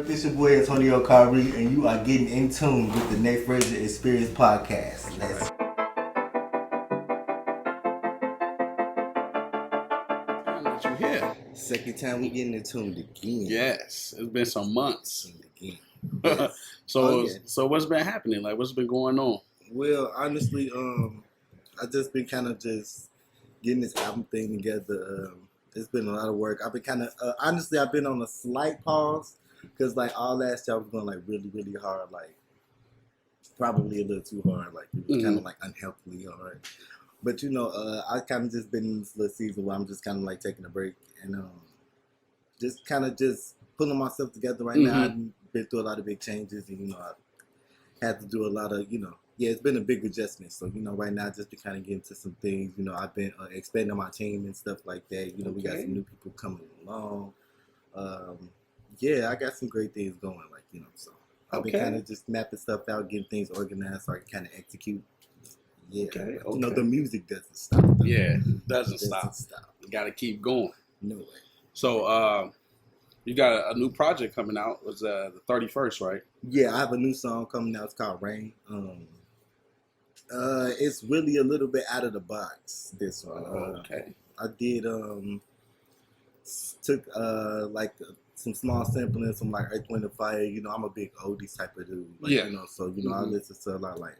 This your boy Antonio Khari, and you are getting in tune with the Next Version Experience podcast. Let's That you here. second time we getting in tuned again. Yes, it's been some months. Again. Yes. So what's been happening? Like, what's been going on? Well, honestly, I just been kind of just getting this album thing together. It's been a lot of work. I've been kind of honestly, I've been on a slight pause because like all last year I was going like really hard, like probably a little too hard, like it was kind of like unhealthily hard. But you know, I kind of just been in this little season where I'm just kind of like taking a break and just kind of just pulling myself together right now. I've been through a lot of big changes, and you know, I had to do a lot of, you know, yeah, it's been a big adjustment. So you know, right now I just been kind of getting to some things. You know, I've been expanding my team and stuff like that. You know, we got some new people coming along. Yeah, I got some great things going. Like, you know, so I've been kind of just mapping stuff out, getting things organized so I can kind of execute. Yeah, you know, the music doesn't stop. Though. Yeah, doesn't stop. You got to keep going. No way. So you got a new project coming out. It was the 31st, right? Yeah, I have a new song coming out. It's called Rain. It's really a little bit out of the box. This one. Okay. I did took like some small sampling, some like Earth, Wind, and Fire. You know, I'm a big oldies type of dude. Like, Yeah. You know, so you know, I listen to a lot like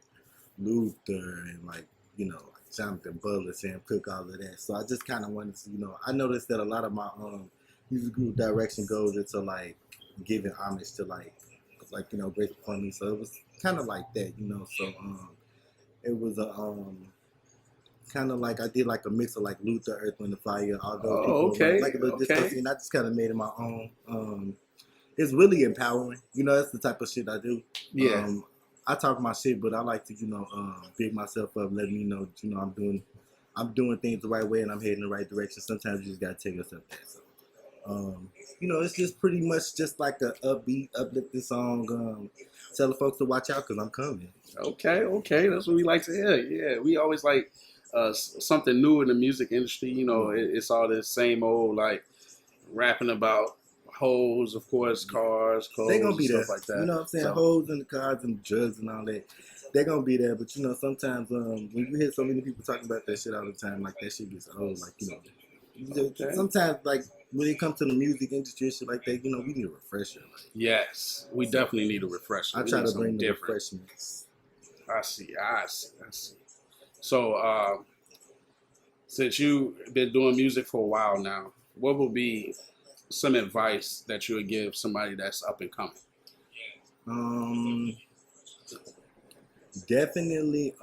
Luther and like, you know, like Jonathan Butler, Sam Cooke, all of that. So I just kind of wanted to, you know, I noticed that a lot of my musical direction goes into like giving homage to like you know, great performance. So it was kind of like that, you know. So it was a kind of like I did like a mix of like Luther, Earth, Wind, and Fire. Although people like a little disco scene, I just kind of made it my own. It's really empowering, you know. That's the type of shit I do. Yeah. I talk my shit, but I like to, you know, big myself up, letting me know, you know, I'm doing things the right way and I'm heading the right direction. Sometimes you just gotta take yourself there. So, you know, it's just pretty much just like a upbeat, uplifting song. Tell the folks to watch out because I'm coming. Okay, that's what we like to hear. Yeah, we always like something new in the music industry. You know, it's all the same old like rapping about hoes, of course, cars, clothes, they gonna be stuff there. like that. You know what I'm saying? So, hoes and the cars and the drugs and all that. They're gonna be there, but you know, sometimes when you hear so many people talking about that shit all the time, like that shit gets old. Like, you know, sometimes like when it comes to the music industry and shit like that, you know, we need a refresher. Like, yes, we definitely need a refresher. I try to bring the refreshments. I see. So, since you've been doing music for a while now, what would be some advice that you would give somebody that's up and coming? Definitely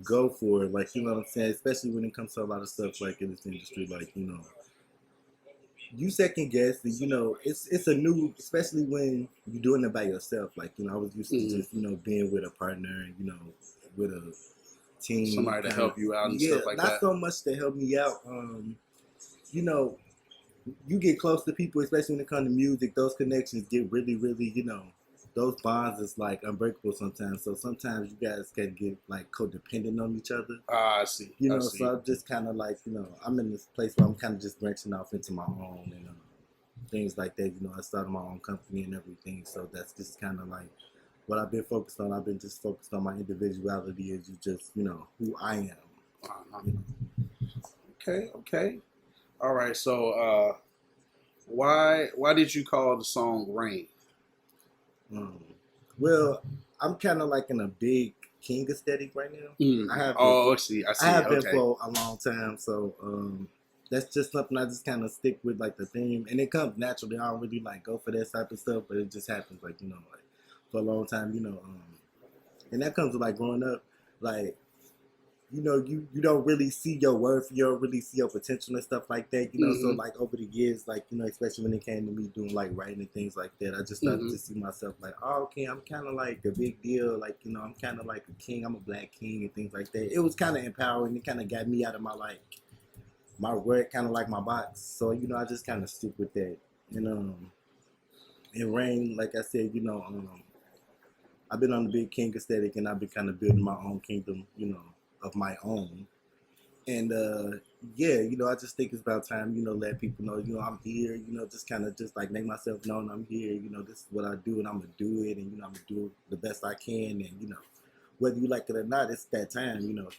go for it. Like, you know what I'm saying? Especially when it comes to a lot of stuff like in this industry, like, you know, you second guess and you know, it's a new, especially when you're doing it by yourself. Like, you know, I was used to just, you know, being with a partner and, you know, with a team. Somebody to help you out and stuff like that. Not so much to help me out. You know, you get close to people, especially when it comes to music, those connections get really, you know, those bonds is like unbreakable sometimes. So sometimes you guys can get like codependent on each other. I see. You know, so I'm just kind of like, you know, I'm in this place where I'm kind of just branching off into my own and things like that. You know, I started my own company and everything. So that's just kind of like what I've been focused on. I've been just focused on my individuality as you just, you know, who I am. You know? Okay. All right. So why did you call the song Rain? Well, I'm kind of like in a big King aesthetic right now. I have I have been for a long time, so that's just something I just kind of stick with, like the theme, and it comes naturally. I don't really like go for that type of stuff, but it just happens, like, you know, like for a long time, you know, and that comes with like growing up, like, you know, you don't really see your worth, you don't really see your potential and stuff like that, you know. So like over the years, like, you know, especially when it came to me doing like writing and things like that, I just started to see myself like, oh, okay, I'm kind of like a big deal, like, you know, I'm kind of like a king, I'm a black king and things like that. It was kind of empowering. It kind of got me out of my like my work, kind of like my box. So, you know, I just kind of stick with that. And Rain, like I said, you know, I've been on the big king aesthetic and I've been kind of building my own kingdom, you know, of my own. And yeah, I just think it's about time, let people know, I'm here, just kind of just like make myself known I'm here, this is what I do and I'm gonna do it, and I'm gonna do the best I can, and whether you like it or not, it's that time,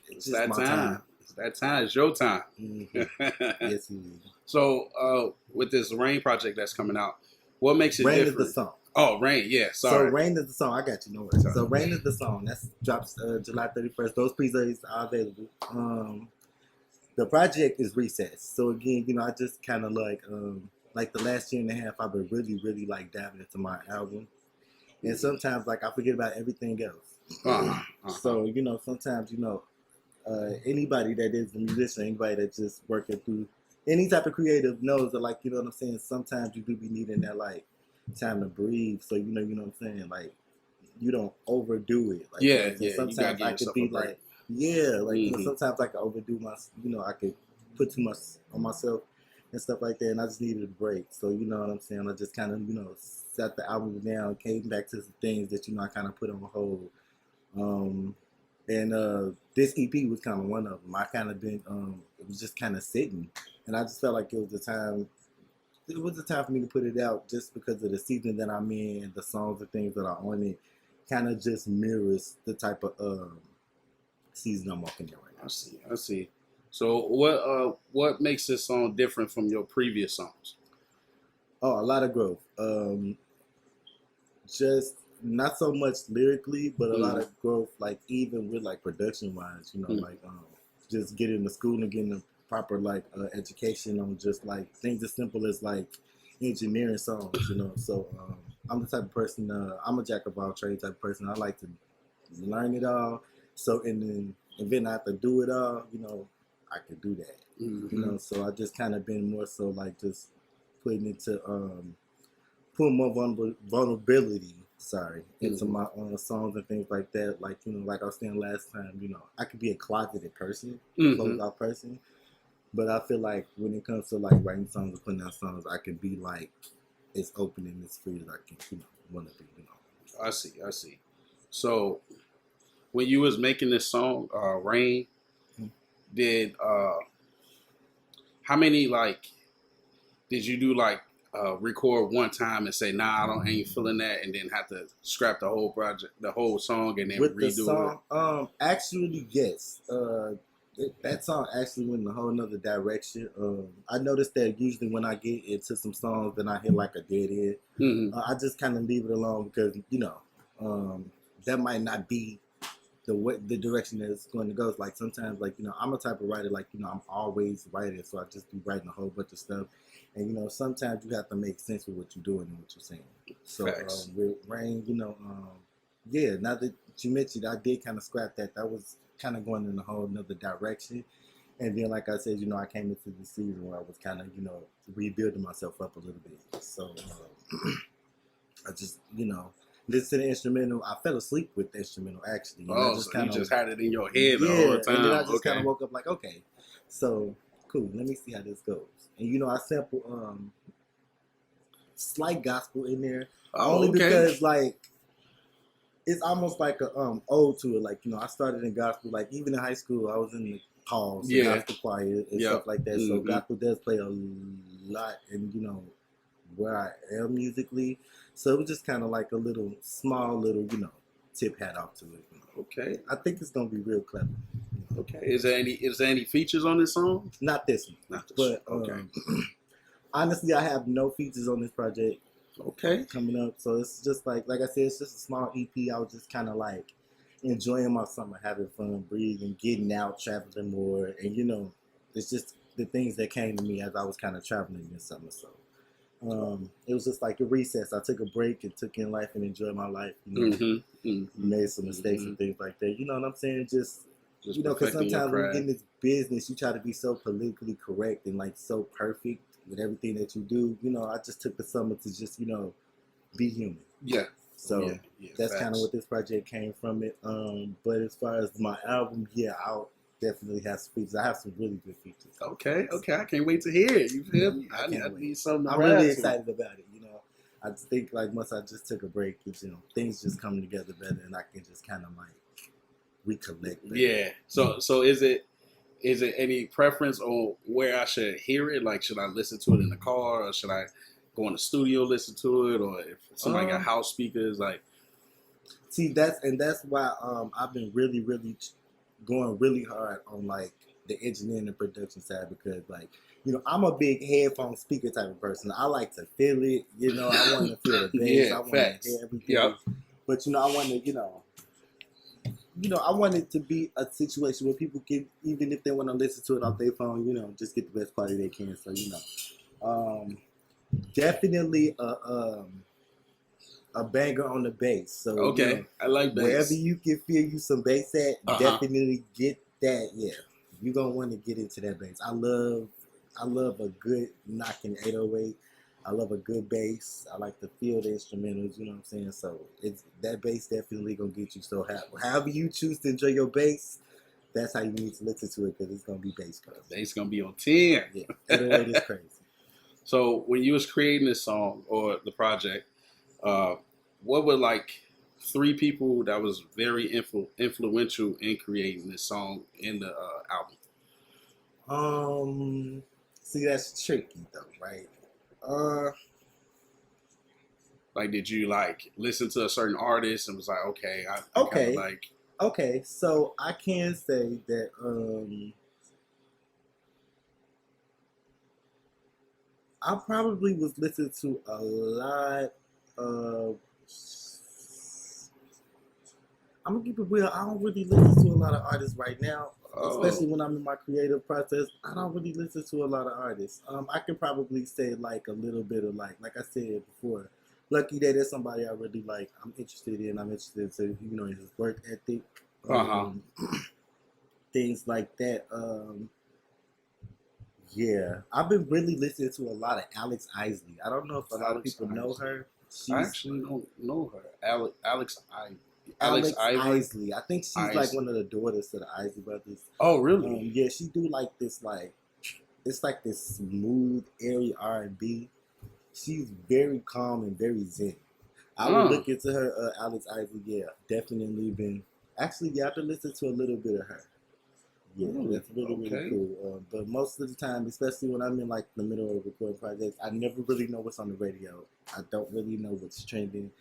it's just that my time. It's that time. It's your time. Mm-hmm. Yes, indeed. So, with this Rain project that's coming out, what makes it Rain different? is the song. Oh, Rain, yeah, sorry. So Rain is the song. I got you. No worries. So Rain is the song. That's drops July 31st. Those pre-sales are available. The project is recessed. So again, I just kind of like the last year and a half, I've been really, really like diving into my album, and sometimes like I forget about everything else. So sometimes anybody that is a musician, anybody that's just working through any type of creative knows that, like, what I'm saying, sometimes you do be needing that like time to breathe. So you know what I'm saying, like you don't overdo it. Like, yeah. Sometimes I could be like, yeah, like sometimes I could overdo my, I could put too much on myself and stuff like that, and I just needed a break. So you know what I'm saying, I just kind of sat the album down, came back to some things that I kind of put on hold. And this EP was kind of one of them. I kind of been, it was just kind of sitting, and I just felt like it was the time. It was the time for me to put it out, just because of the season that I'm in, the songs and things that are on it, kind of just mirrors the type of season I'm walking in right now. I see. So what makes this song different from your previous songs? Oh, a lot of growth. Just not so much lyrically, but a lot of growth, like even with like production wise, like just getting to school and getting the proper like education on just like things as simple as like engineering songs, So I'm the type of person, I'm a jack of all trades type of person. I like to learn it all. So and then I have to do it all, I could do that. So I just kind of been more so like just putting into putting more vulnerability into my songs and things like that. Like, like I was saying last time, I could be a closeted person, closed out person, but I feel like when it comes to like writing songs or putting out songs, I can be like as open and as free as I can, want to be, I see. So when you was making this song, Rain, did how many like did you do like record one time and say, nah, ain't feeling that, and then have to scrap the whole project, the whole song, and then with redo the song, it? Actually, yes. That song actually went in a whole nother direction. I noticed that usually when I get into some songs, then I hit like a dead end. I just kind of leave it alone because that might not be the direction that it's going to go. It's like sometimes, like, I'm a type of writer, like, I'm always writing, so I just be writing a whole bunch of stuff. And, sometimes you have to make sense with what you're doing and what you're saying. So with Rain, yeah, now that you mentioned, I did kind of scrap that. That was kind of going in a whole nother direction. And then, like I said, I came into the season where I was kind of, rebuilding myself up a little bit. So I just, listen to the instrumental. I fell asleep with the instrumental, actually. And I just so you just had it in your head the whole time. And then I just kind of woke up like, okay, so cool. Let me see how this goes. And I sample slight gospel in there, only because like it's almost like a ode to it. Like I started in gospel. Like even in high school, I was in the halls, the gospel choir, and stuff like that. So gospel does play a lot in where I am musically. So it was just kind of like a small little tip hat off to it. Okay, I think it's gonna be real clever. Okay, is there any features on this song? Not this one, but honestly, I have no features on this project. Okay, coming up, so it's just like I said, it's just a small EP. I was just kind of like enjoying my summer, having fun, breathing, getting out, traveling more, and it's just the things that came to me as I was kind of traveling this summer. So it was just like a recess. I took a break and took in life and enjoyed my life. Made some mistakes and things like that. You know what I'm saying? Just because sometimes when you get in this business, you try to be so politically correct and like so perfect with everything that you do. I just took the summer to just be human. Yeah. So that's kind of what this project came from it. But as far as my album, I'll definitely have some features. I have some really good features. Okay. I can't wait to hear it. You feel me? I need something. I'm really excited about it. I just think like once I just took a break, things just come together better, and I can just kind of like recollect better. Yeah. So is is it any preference on where I should hear it? Like, should I listen to it in the car, or should I go in the studio listen to it, or if somebody got house speakers, like? See, that's why I've been really going really hard on like the engineering and production side, because like, you know, I'm a big headphone speaker type of person. I like to feel it, you know. I want to feel the bass. Yeah, I want facts. to hear everything. Yep. But you know, I want to, I want it to be a situation where people can, even if they want to listen to it off their phone, you know, just get the best quality they can. So definitely a banger on the bass. So Okay, I like bass. Wherever you can feel you some bass at, definitely get that. Yeah, you're gonna want to get into that bass. I love a good knocking 808. I love a good bass. I like to feel the instrumentals. You know what I'm saying? So it's that bass definitely gonna get you. So however you choose to enjoy your bass, that's how you need to listen to it, because it's gonna be bass. Bass gonna be on 10. Yeah, 808 is crazy. So when you was creating this song or the project, what were like 3 people that was very influential in creating this song in the album? See, that's tricky though, right? Like, did you like listen to a certain artist and was like, okay, I Okay. kinda like. Okay, so I can say that I probably was listening to a lot of. I'm gonna keep it real. I don't really listen to a lot of artists right now, especially when I'm in my creative process. I don't really listen to a lot of artists. I can probably say like a little bit of like I said before, Lucky Day. There's somebody I really like. I'm interested in. I'm interested in his work ethic, things like that. Yeah, I've been really listening to a lot of Alex Isley. I don't know if a lot of people know her. I actually don't know her. Alex Isley. I think she's Isley. like one of the daughters to the Isley brothers. Oh, really? Yeah, she do like this it's like this smooth, airy R&B. She's very calm and very zen. I would look into her, Alex Isley. Yeah, definitely been. Actually, yeah, I've been listening to a little bit of her. Yeah, that's really cool. But most of the time, especially when I'm in like the middle of recording projects, I never really know what's on the radio. I don't really know what's trending.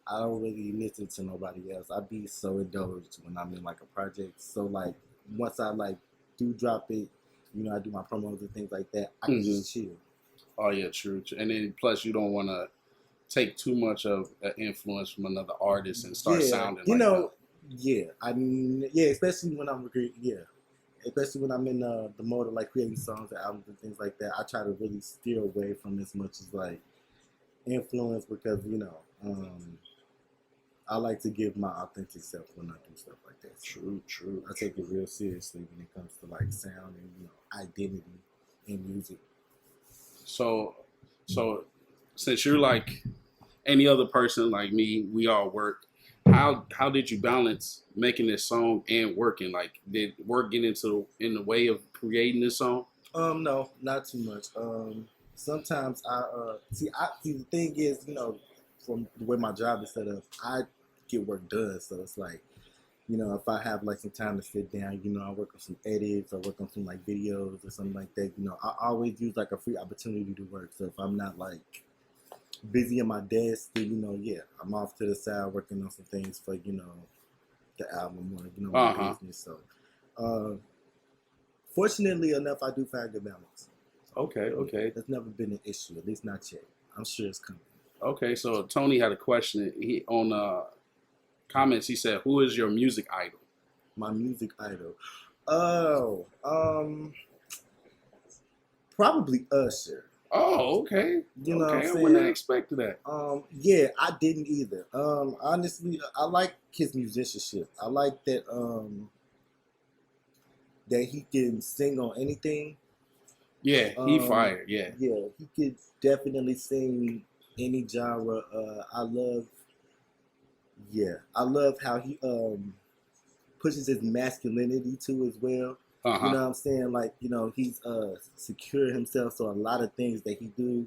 I don't really listen to nobody else. I be so indulged when I'm in like a project. So like once I like do drop it, I do my promos and things like that, I can just chill. Oh yeah, true. And then plus you don't want to take too much of an influence from another artist and start sounding like that. Yeah. I mean, yeah, especially when I'm especially when I'm in the mode of like creating songs and albums and things like that. I try to really steer away from as much as like influence, because I like to give my authentic self when I do stuff like that. So True. I take it real seriously when it comes to like sound and identity in music. So since you're like any other person like me, we all work. How did you balance making this song and working? Like, did work get in the way of creating this song? No, not too much. Sometimes I see the thing is, from the way my job is set up, I get work done. So it's like, if I have like some time to sit down, I work on some edits or work on some like videos or something like that. I always use like a free opportunity to work. So if I'm not like busy at my desk, then I'm off to the side working on some things for the album or my business. So fortunately enough, I do find good balance. Okay. That's never been an issue, at least not yet. I'm sure it's coming. Okay, so Tony had a question. He on comments. He said, "Who is your music idol?" My music idol. Oh, probably Usher. Oh, okay. You know what I'm saying? I wouldn't have expected that. Yeah, I didn't either. Honestly, I like his musicianship. I like that that he can sing on anything. Yeah, he fired. Yeah, he could definitely sing any genre. I love how he pushes his masculinity too as well. You know what I'm saying? Like, he's secure himself, so a lot of things that he do,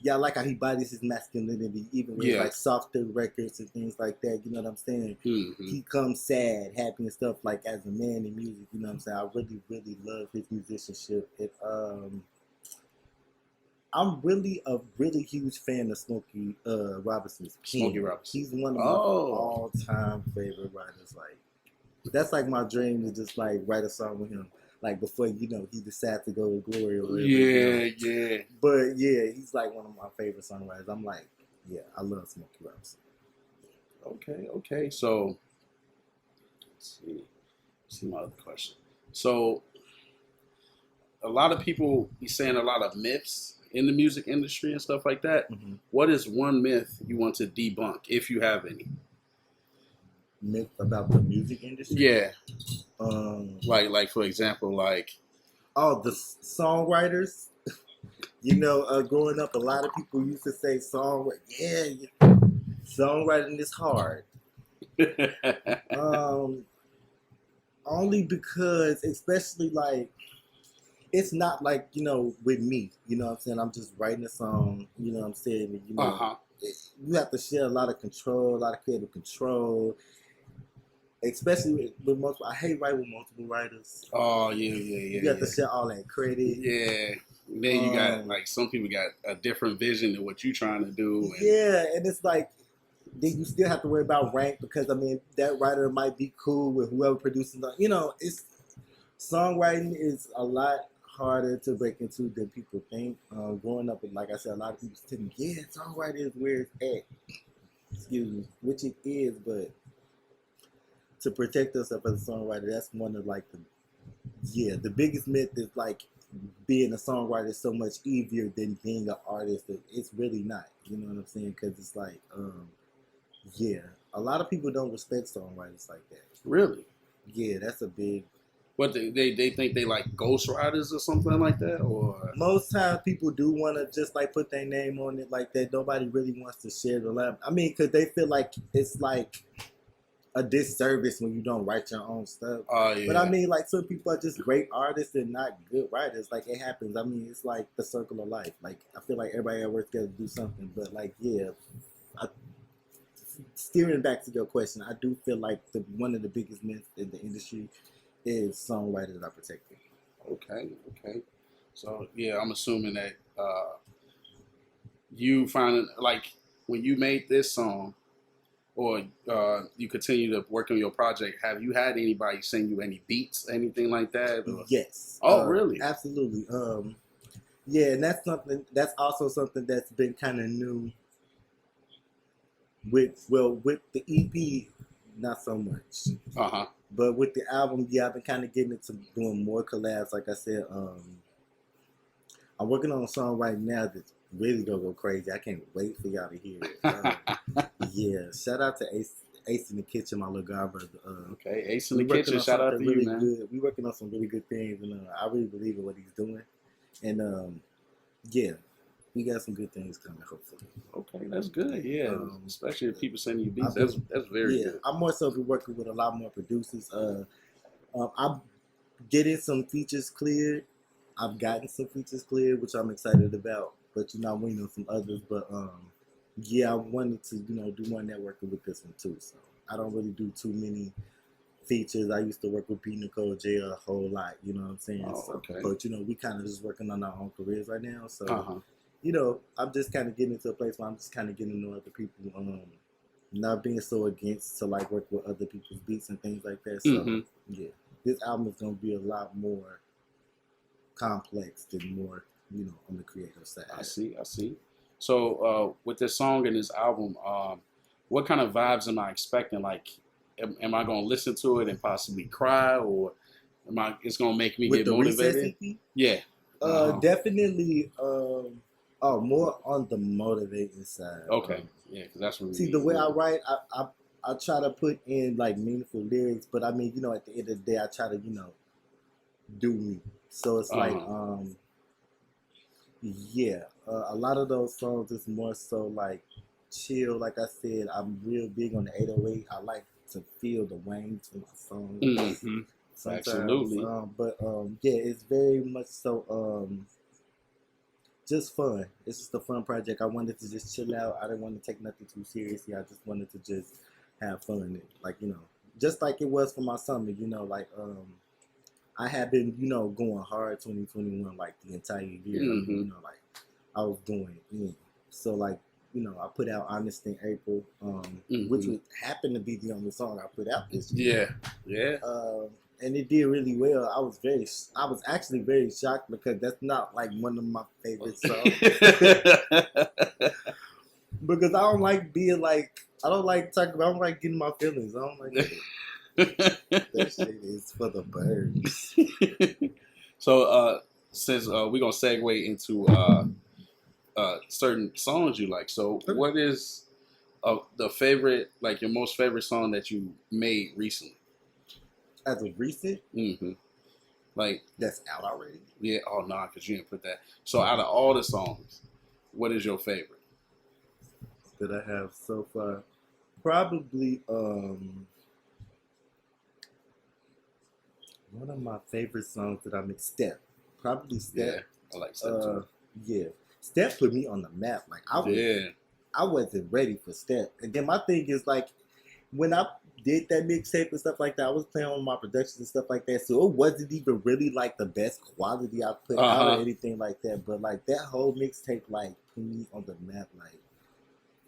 yeah, I like how he bodies his masculinity, even with Yeah. like softer records and things like that. You know what I'm saying? He comes sad, happy, and stuff like as a man in music. You know what I'm saying? I really, really love his musicianship. I'm really a really huge fan of Smokey Robinson's pen. Smokey Robinson. He's one of my all-time favorite writers. Like that's like my dream to just like write a song with him. Like before, you know, he decides to go to glory or whatever. Yeah, you know? yeah. But yeah, he's like one of my favorite songwriters. I'm like, yeah, I love Smokey Robinson. Okay. So, let's see my other question. So, a lot of people be saying a lot of myths in the music industry and stuff like that. Mm-hmm. What is one myth you want to debunk, if you have any? Myth about the music industry? Yeah. Like for example, like the songwriters. You know, growing up, a lot of people used to say songwriting is hard. Only because, especially like, it's not like, you know, with me, you know what I'm saying? I'm just writing a song, you know what I'm saying? You know, you have to share a lot of control, a lot of creative control. Especially with multiple, I hate writing with multiple writers. Oh, yeah. You have to share all that credit. Yeah. Then you got, like, some people got a different vision than what you're trying to do. And it's like, then you still have to worry about rank because, I mean, that writer might be cool with whoever produces. You know, songwriting is a lot harder to break into than people think. Growing up, like I said, a lot of people think, yeah, songwriting is where it's at. Excuse me, which it is, but to protect yourself as a songwriter, that's one of like the biggest myth is like being a songwriter is so much easier than being an artist. It's really not. You know what I'm saying? Because it's like, a lot of people don't respect songwriters like that. Really? Yeah, that's a big. What they think they like ghostwriters or something like that, or most times people do want to just like put their name on it like that. Nobody really wants to share the lab. I mean, because they feel like it's like a disservice when you don't write your own stuff. But I mean, like some people are just great artists and not good writers. Like it happens. I mean, it's like the circle of life. Like I feel like everybody at work together to do something. But like, steering back to your question, I do feel like one of the biggest myths in the industry is songwriters are protected. Okay. So yeah, I'm assuming that you find like when you made this song, or you continue to work on your project, have you had anybody send you any beats, anything like that? Or? Yes. Oh, really? Absolutely. And that's also something that's been kind of new. With the EP, not so much. But with the album, I've been kind of getting into doing more collabs. Like I said, I'm working on a song right now that's really gonna go crazy. I can't wait for y'all to hear it. Shout out to Ace in the Kitchen, my little godbrother. Okay, Ace in the Kitchen. Shout out to you, man. Good. We're working on some really good things, and I really believe in what he's doing. And we got some good things coming, hopefully. Okay, that's good. Yeah, especially if people send you beats. That's very good. I'm more so be working with a lot more producers. I'm getting some features cleared. I've gotten some features cleared, which I'm excited about. But I'm waiting on some others. But I wanted to do more networking with this one too. So I don't really do too many features. I used to work with B. Nicole J a whole lot. You know what I'm saying? Okay. But we kind of just working on our own careers right now. So. I'm just kind of getting into a place where I'm just kind of getting to know other people, not being so against to like work with other people's beats and things like that. So this album is gonna be a lot more complex than more, on the creative side. I see. So with this song and this album, what kind of vibes am I expecting? Like, am I gonna listen to it and possibly cry, or it's gonna make me with get motivated? Yeah. Definitely. More on the motivating side. Okay. Because that's what. See, the way I write, I try to put in like meaningful lyrics, but I mean, at the end of the day, I try to, do me. So it's like, a lot of those songs is more so like chill. Like I said, I'm real big on the 808. I like to feel the wangs in my songs. Mm-hmm. Absolutely. It's very much so. just fun. It's just a fun project. I wanted to just chill out. I didn't want to take nothing too seriously. I just wanted to just have fun in it. Like, just like it was for my summer, like I had been, going hard 2021 like the entire year. Like I was doing it. So like, I put out Honest in April, which would happen to be the only song I put out this year. Yeah. And it did really well. I was actually very shocked because that's not like one of my favorite songs. Because I don't like being like, I don't like talking about, I don't like getting my feelings. I don't like it. That shit is for the birds. So, since we're going to segue into certain songs you like. So, what is the favorite, like your most favorite song that you made recently? As of recent? Mm-hmm. Like that's out already? Yeah. Oh, no, because you didn't put that. So, out of all the songs, what is your favorite? That I have so far? Probably, one of my favorite songs that I made, Step. Probably Step. Yeah, I like Step too. Yeah. Step put me on the map. Like, I wasn't ready for Step. And then my thing is, like, when I did that mixtape and stuff like that, I was playing on my productions and stuff like that. So it wasn't even really, like, the best quality I put out or anything like that. But, like, that whole mixtape, like, put me on the map. Like,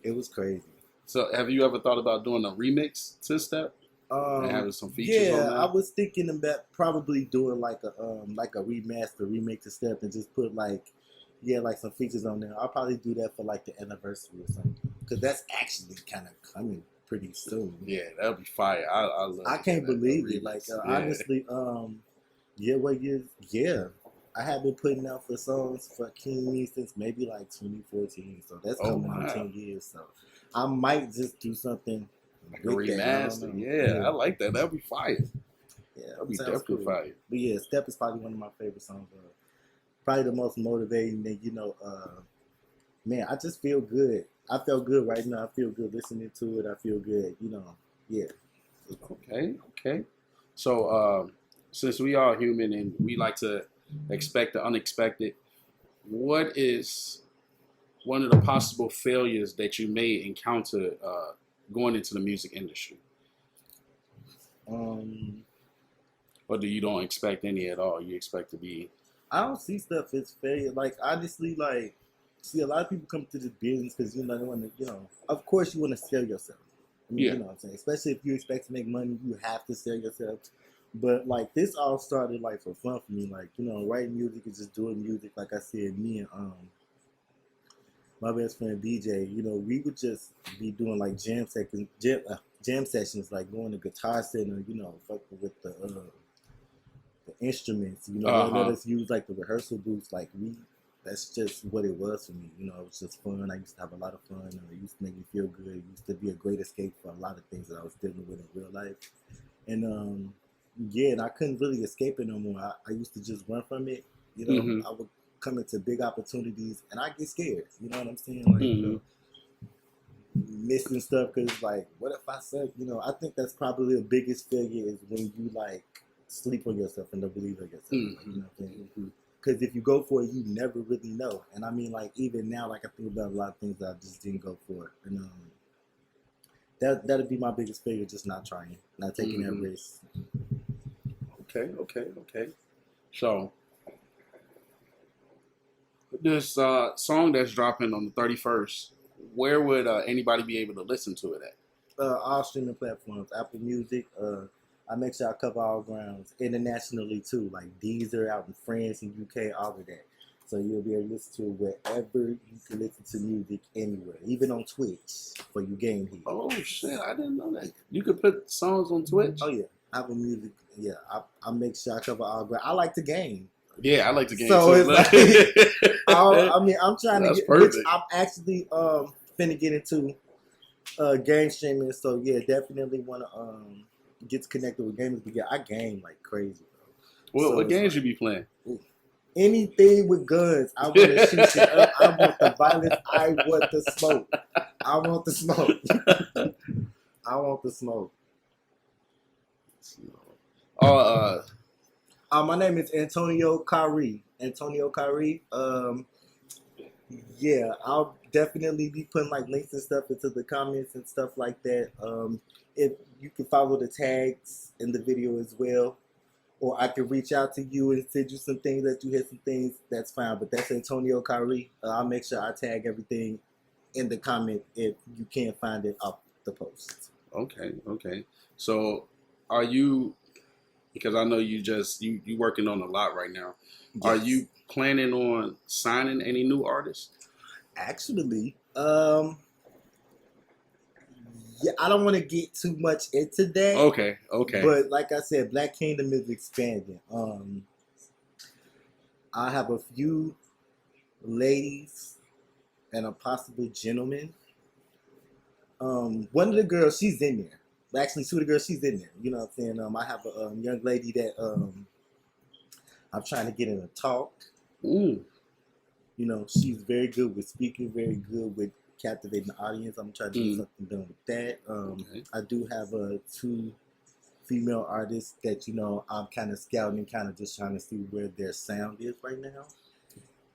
it was crazy. So have you ever thought about doing a remix to Step? And having some features on that? I was thinking about probably doing like a remix of Step and just put like some features on there. I'll probably do that for like the anniversary or something. Because that's actually kind of coming pretty soon. Yeah, that'll be fire. I love I can't believe it. Like, honestly, I have been putting out for songs for King since maybe like 2014. So that's coming on 10 years. So I might just do something like a remaster. Yeah, I like that. That'd be fire. Yeah, that'd be definitely fire. But yeah, Step is probably one of my favorite songs. Probably the most motivating. And man, I just feel good. I feel good right now. I feel good listening to it. I feel good. Yeah. Okay. So since we are human and we like to expect the unexpected, what is one of the possible failures that you may encounter going into the music industry? Or do you don't expect any at all? You expect to be... I don't see stuff as failure. Like, honestly, like, see, a lot of people come to this business because, they want to, of course you want to sell yourself. You know what I'm saying? Especially if you expect to make money, you have to sell yourself. But, like, this all started, like, for fun for me. Like, writing music and just doing music. Like I said, me and my best friend DJ, we would just be doing, like, jam sessions, like, going to Guitar Center, fucking with the instruments. They let us use, like, the rehearsal booths. Like, that's just what it was for me. It was just fun. I used to have a lot of fun. It used to make me feel good. It used to be a great escape for a lot of things that I was dealing with in real life. And, and I couldn't really escape it no more. I used to just run from it. I would come into big opportunities and I get scared. You know what I'm saying? Like, missing stuff because, like, what if I suck? I think that's probably the biggest failure is when you, like, sleep on yourself and don't believe in yourself. You know what I'm saying? Because if you go for it, you never really know. And I mean, like, even now, like, I think about a lot of things that I just didn't go for. And that'd be my biggest failure, just not trying, not taking that risk. Okay. So, this song that's dropping on the 31st, where would anybody be able to listen to it at? All streaming platforms, Apple Music. I make sure I cover all grounds internationally too, like Deezer out in France and UK, all of that. So you'll be able to listen to it wherever you can listen to music anywhere, even on Twitch for you game heat. Oh shit, I didn't know that. You could put songs on Twitch? Oh yeah, Apple Music. Yeah, I make sure I cover all ground. I like to game. Yeah, I like to game so too. It's like, I'm trying to get. Perfect. Which I'm actually finna get into game streaming. So yeah, definitely want to get connected with gamers. But yeah, I game like crazy, bro. What games you be playing? Anything with guns. I want to shoot shit up. I want the violence. I want the smoke. I want the smoke. I want the smoke. My name is Antonio Khari. Antonio Khari. Yeah, I'll definitely be putting like links and stuff into the comments and stuff like that. If you can follow the tags in the video as well, or I can reach out to you and send you some things that you hit some things. That's fine. But that's Antonio Khari. I'll make sure I tag everything in the comment if you can't find it off the post. Okay, okay. So, are you? Because I know you working on a lot right now. Are Yes. you planning on signing any new artists? Actually, yeah, I don't want to get too much into that, Okay, okay. but like I said, Black Kingdom is expanding. I have a few ladies and a possible gentleman. One of the girls, she's in there. Actually, two of the girls, she's in there. You know what I'm saying? I have a young lady that I'm trying to get in a talk. Ooh, You know, she's very good with speaking, very good with captivating the audience. I'm trying to get mm, something done with that. okay. I do have two female artists that I'm kind of scouting, kind of just trying to see where their sound is right now.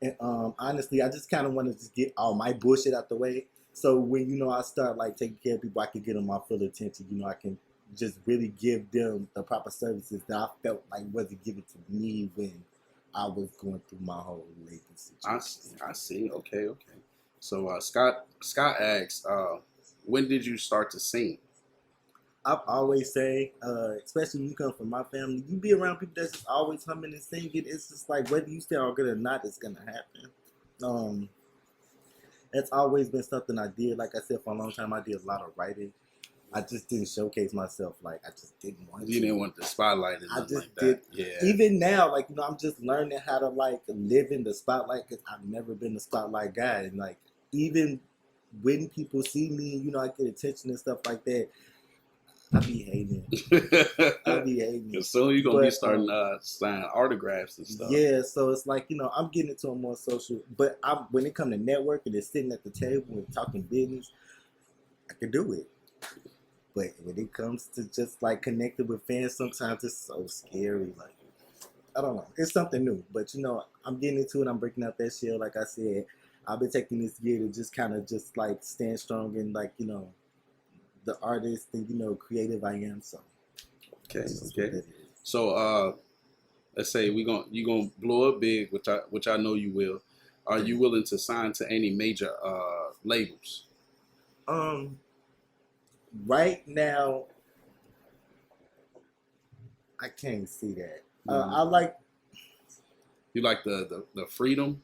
And honestly, I just kind of want to just get all my bullshit out the way. So when I start like taking care of people, I can get them my full attention. I can just really give them the proper services that I felt like wasn't given to me when I was going through my whole label situation. I see. Okay, okay. So, Scott asks, when did you start to sing? I've always say, especially when you come from my family, you be around people that's just always humming and singing. It's just like whether you stay all good or not, it's gonna happen. Um, that's always been something I did. Like I said, for a long time, I did a lot of writing. I just didn't showcase myself. Like I just didn't want You to. didn't want the spotlight and I nothing just like did. that. Yeah. Even now, like I'm just learning how to like live in the spotlight because I've never been a spotlight guy. And like even when people see me, I get attention and stuff like that. I be hating. I be hating. Soon you're gonna be But starting signing autographs and stuff. yeah, so it's like I'm getting into a more social. But when it comes to networking and sitting at the table and talking business, I can do it. But when it comes to just like connecting with fans, sometimes it's so scary. Like I don't know, it's something new. But I'm getting into it. I'm breaking out that shell. Like I said, I've been taking this year to just kind of just like stand strong and like the artist and creative I am. So Okay, that's just what okay. that is. So let's say you gonna blow up big, which I know you will. Are you willing to sign to any major labels? Um, right now, I can't see that. Mhm. I like You like the freedom?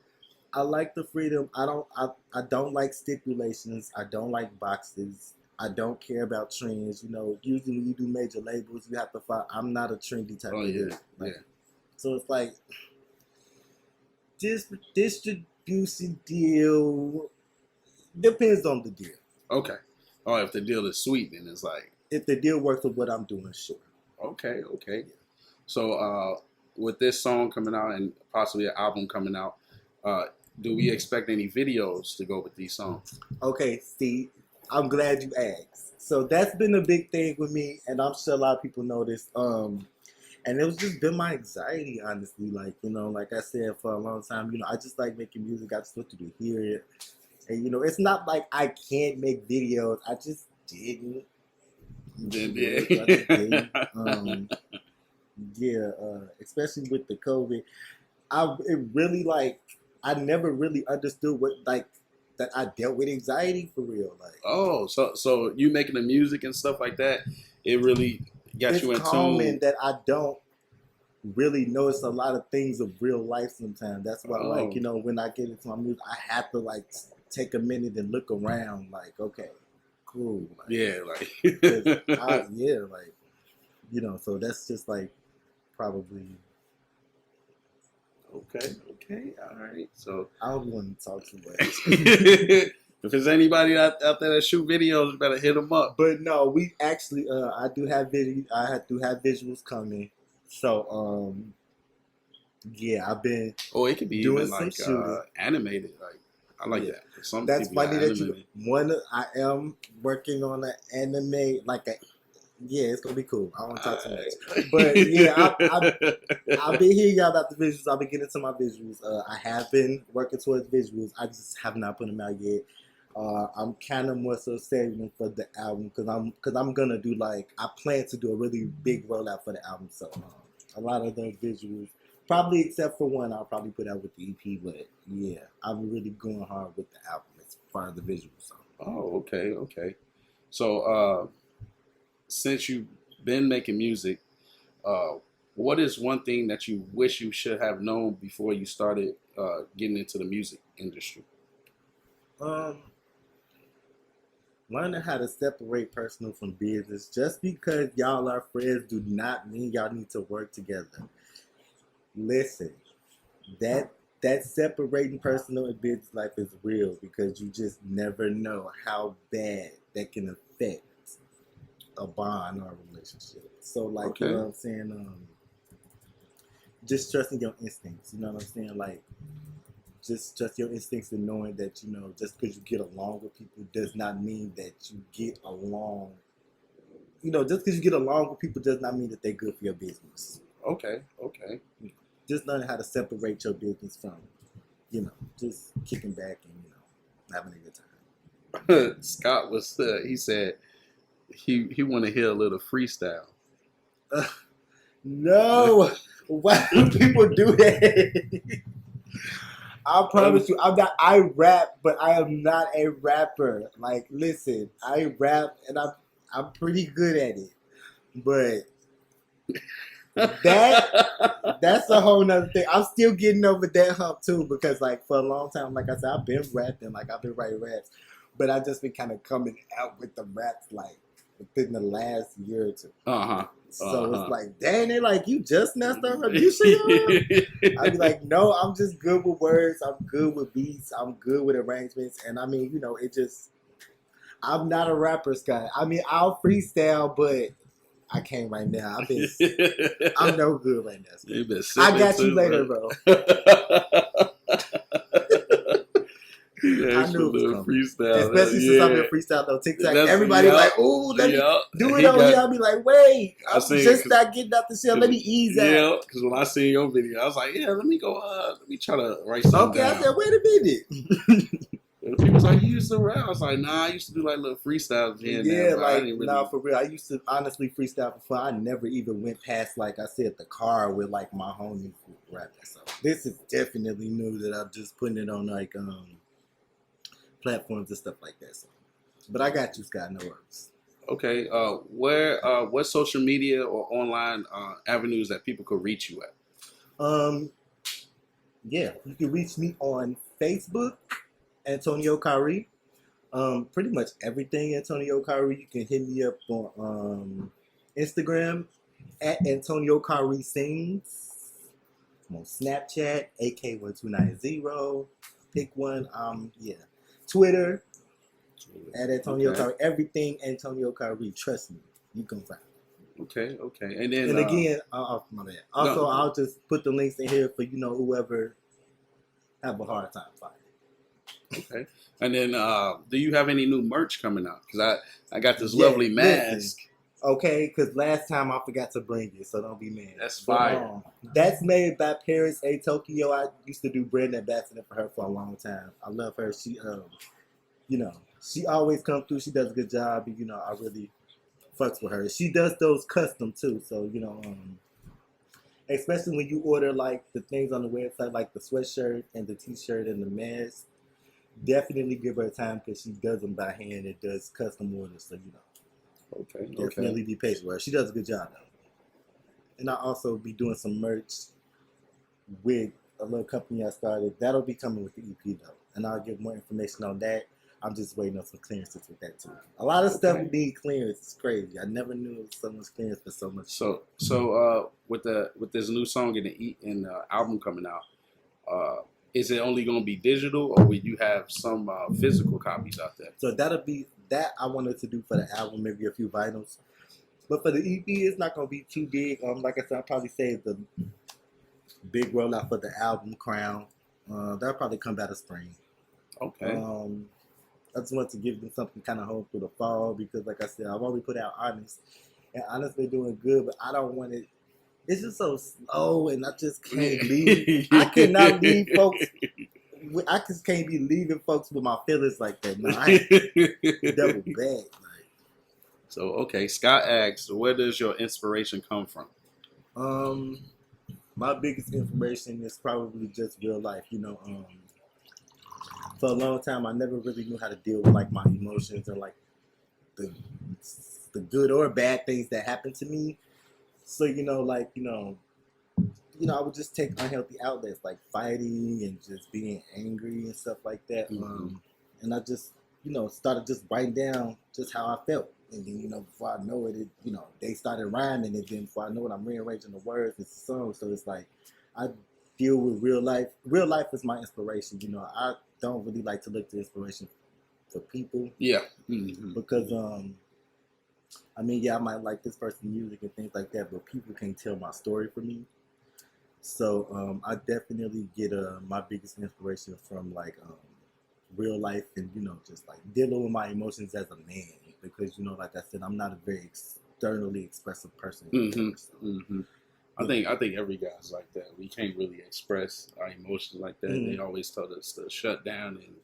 I like the freedom. I don't like stipulations. I don't like boxes. I don't care about trends. Usually when you do major labels, you have to follow. I'm not a trendy type Oh of yeah, dude. Like, yeah. so it's like this distribution deal depends on the deal. Okay. Oh, if the deal is sweet, then it's like If the deal works with what I'm doing, sure. okay, okay. So with this song coming out and possibly an album coming out, uh, do we expect any videos to go with these songs? Okay, Steve, I'm glad you asked. So that's been a big thing with me, and I'm sure a lot of people know this. And it was just been my anxiety, honestly. Like, like I said, for a long time, I just like making music. I just want you to hear it. And, it's not like I can't make videos. I just didn't. Yeah. I just didn't. Yeah, especially with the COVID. It really, like, I never really understood what, like, that I dealt with anxiety for real. Like, Oh, so you making the music and stuff like that, it really got it's you in calming tune. that I don't really notice a lot of things of real life sometimes. That's why, like, Oh, when I get into my music, I have to, like, take a minute and look around, like, okay, cool. Like, yeah, like yeah, like, so that's just, like, probably, okay, okay, all right. So I don't want to talk too much. if there's anybody out there that shoot videos, better hit them up. But no, we actually, I do have do have visuals coming. So, yeah, I've been Oh, it could be doing even some like shooting. animated. Like I like Yeah. that. Some That's people got funny that you animated. one. I am working on an anime, like a Yeah, it's gonna be cool. I don't want to talk too much, but yeah, I've been hearing y'all about the visuals. I've been getting into my visuals. I have been working towards visuals. I just have not put them out yet. I'm kind of more so saving for the album because I'm gonna do I plan to do a really big rollout for the album. So a lot of those visuals, probably except for one, I'll probably put out with the EP. But yeah, I'm really going hard with the album as far as the visuals. So. Oh, okay. So, since you've been making music, what is one thing that you wish you should have known before you started getting into the music industry? Um, Learning how to separate personal from business. Just because y'all are friends do not mean y'all need to work together. Listen, that separating personal and business life is real because you just never know how bad that can affect a bond or a relationship. So you know what I'm saying? Just trusting your instincts. You know what I'm saying? Just trust your instincts and knowing that, you know, just because you get along with people does not mean that you get along. You know, just because you get along with people does not mean that they're good for your business. Okay. Just learning how to separate your business from, you know, just kicking back and, you know, having a good time. Scott was, he said he want to hear a little freestyle. No! Why do people do that? I promise you, I rap, but I am not a rapper. Listen, I rap and I'm pretty good at it. But that's a whole nother thing. I'm still getting over that hump too, because for a long time, like I said, I've been rapping, I've been writing raps. But I've just been kind of coming out with the raps within the last year or two. So it's dang, they you just messed up. You see, I'd be like, no, I'm just good with words. I'm good with beats. I'm good with arrangements. And I mean, you know, I'm not a rapper, Scott. I mean, I'll freestyle, but I can't right now. I'm no good right now, Scott. I got you later, bro. I knew it was coming. Freestyle, especially since I've been freestyling on TikTok. Everybody ooh, let me do it on here. I'll be like, wait, I'm just not getting out the shell. Let me ease out. Yeah, because when I seen your video, I was like, yeah, let me go. Let me try to write something down. I said, wait a minute. And people was like, you used to rap. I was like, nah, I used to do little freestyles here and there. Nah, for real. I used to honestly freestyle before. I never even went past, I said, the car with my homies rapping. So this is definitely new that I'm just putting it on platforms and stuff like that. So, but I got you, Scott. No worries. Okay. What social media or online avenues that people could reach you at? Yeah, you can reach me on Facebook, Antonio Khari. Pretty much everything Antonio Khari. You can hit me up on Instagram at Antonio Khari Sings. I'm on Snapchat, AK1290. Pick one. Yeah. Twitter at Antonio Khari. Everything Antonio Khari. Trust me, you can find it. Okay. And then again, my bad. Also, I'll just put the links in here for whoever have a hard time finding it. Okay. And then, do you have any new merch coming out? Because I got this lovely mask. Listen, okay, because last time I forgot to bring it, so don't be mad. That's fire. That's made by Paris A. Tokyo. I used to do brand ambassador for her for a long time. I love her. She, she always comes through. She does a good job. And, I really fucks with her. She does those custom too. So, especially when you order the things on the website, like the sweatshirt and the t-shirt and the mask, definitely give her time because she does them by hand and does custom orders. So, Okay. Definitely be patient with her. She does a good job though. And I'll also be doing some merch with a little company I started. That'll be coming with the EP though. And I'll give more information on that. I'm just waiting on some clearances with that too. A lot of stuff need clearance. It's crazy. I never knew it was so much clearance for so much. So with this new song and the album coming out, is it only going to be digital, or will you have some physical copies out there? So that'll be that I wanted to do for the album, maybe a few vinyls. But for the EP, it's not going to be too big. Like I said, I'll probably save the big rollout for the album, Crown. That'll probably come out of spring. Okay. I just want to give them something kind of home through the fall because, like I said, I've already put out Honest. and honestly doing good, but I don't want it. It's just so slow, and I just can't leave. I cannot leave folks. I just can't be leaving folks with my feelings like that. No, I double back. So okay, Scott asks, where does your inspiration come from? My biggest inspiration is probably just real life. For a long time, I never really knew how to deal with like my emotions or like the good or bad things that happened to me. So I would just take unhealthy outlets like fighting and just being angry and stuff like that. And I just, started just writing down just how I felt. And then, before I know it, they started rhyming. And then before I know it, I'm rearranging the words and songs. So it's like, I deal with real life. Real life is my inspiration. I don't really like to look to inspiration for people. Yeah. Because, I might like this person's music and things like that, but people can't tell my story for me. So I definitely get my biggest inspiration from like real life and just like dealing with my emotions as a man, because like I said, I'm not a very externally expressive person. I think every guy's like that. We can't really express our emotions like that. They always tell us to shut down and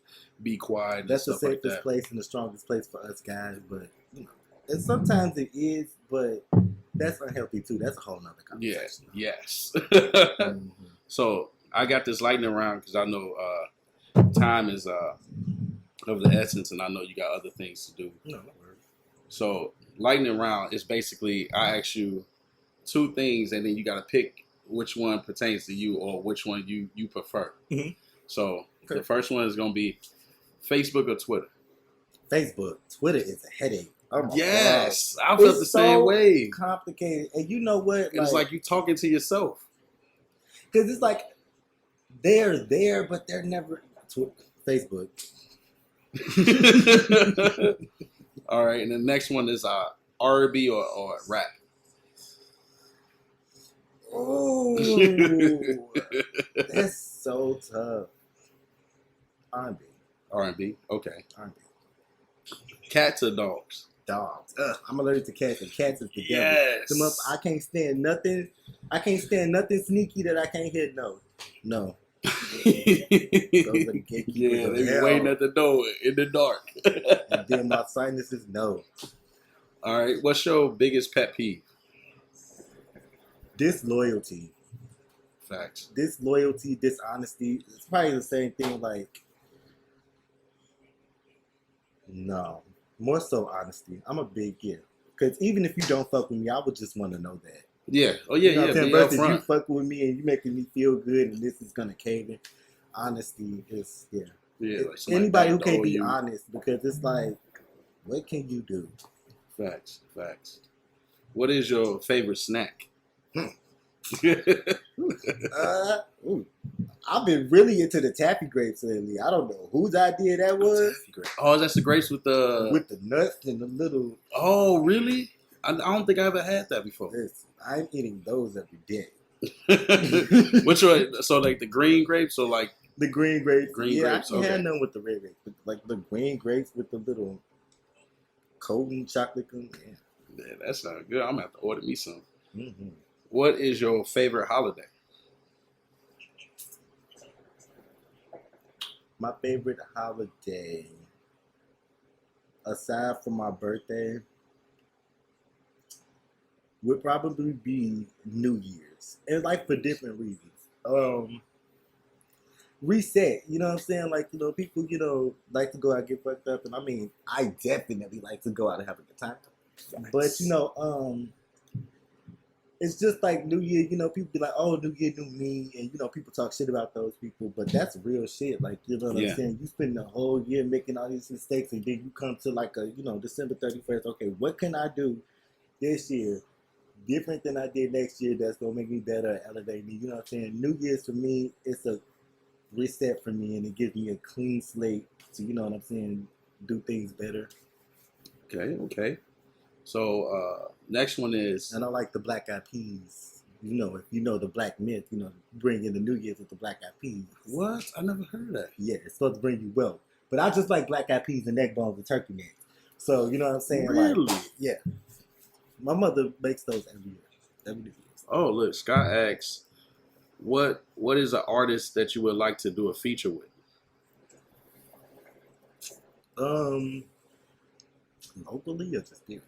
be quiet. That's and the stuff safest like that. place and the strongest place for us guys, but and sometimes it is, but that's unhealthy too. That's a whole nother conversation. Yes. So I got this lightning round because I know time is of the essence, and I know you got other things to do. No. So lightning round is basically I ask you two things, and then you got to pick which one pertains to you or which one you prefer. So the first one is going to be Facebook or Twitter. Facebook. Twitter is a headache. Oh my yes, God. I felt the same way. Complicated, and you know what? It's like you talking to yourself. Because it's like they're there, but they're never. Facebook. All right, and the next one is R&B or rap. Oh, that's so tough. R&B. R&B. Okay. R&B. Cats or dogs? Dogs. I'm allergic to cats, and cats is the devil. Yes. I can't stand nothing. I can't stand nothing sneaky that I can't hit. No. Those are the gatekeepers of they be hell. waiting at the door in the dark. And then my sinuses, no. All right. What's your biggest pet peeve? Disloyalty. Facts. Disloyalty, dishonesty. It's probably the same thing. Like, no. More so honesty. I'm a big because even if you don't fuck with me, I would just want to know that. Yeah. Oh yeah, you know yeah. Versus you fuck with me and you making me feel good and this is gonna cave in. Honesty is Yeah. Like anybody who can't be honest, because it's like, what can you do? Facts. What is your favorite snack? I've been really into the taffy grapes lately. I don't know whose idea that was. Oh, that's the grapes with the nuts and the little. Oh, really? I don't think I ever had that before. I'm eating those every day. Which one? So like the green grapes or like the green grapes? Green grapes. I can have none with the red grapes, but like the green grapes with the little coating chocolate. Yeah, that sounds good. I'm gonna have to order me some. What is your favorite holiday? My favorite holiday, aside from my birthday, would probably be New Year's. And like for different reasons. Reset, you know what I'm saying? Like, people, like to go out and get fucked up. And I mean, I definitely like to go out and have a good time. Nice. But, it's just like New Year, people be like, oh, New Year, new me. And, people talk shit about those people. But that's real shit. Like, you know what I'm saying? You spend the whole year making all these mistakes. And then you come to like December 31st. Okay, what can I do this year different than I did next year that's going to make me better, elevate me? You know what I'm saying? New Year's for me, it's a reset for me. And it gives me a clean slate to, do things better. Okay. So, next one is... And I like the Black Eyed Peas. If you know the Black Myth, bring in the New Year's with the Black Eyed Peas. What? I never heard of that. Yeah, it's supposed to bring you wealth. But I just like Black Eyed Peas and neck bones and turkey necks. So, you know what I'm saying? Really? Like, yeah. My mother makes those every year. Every year. Oh, look, Scott asks, what is an artist that you would like to do a feature with? Locally or just period?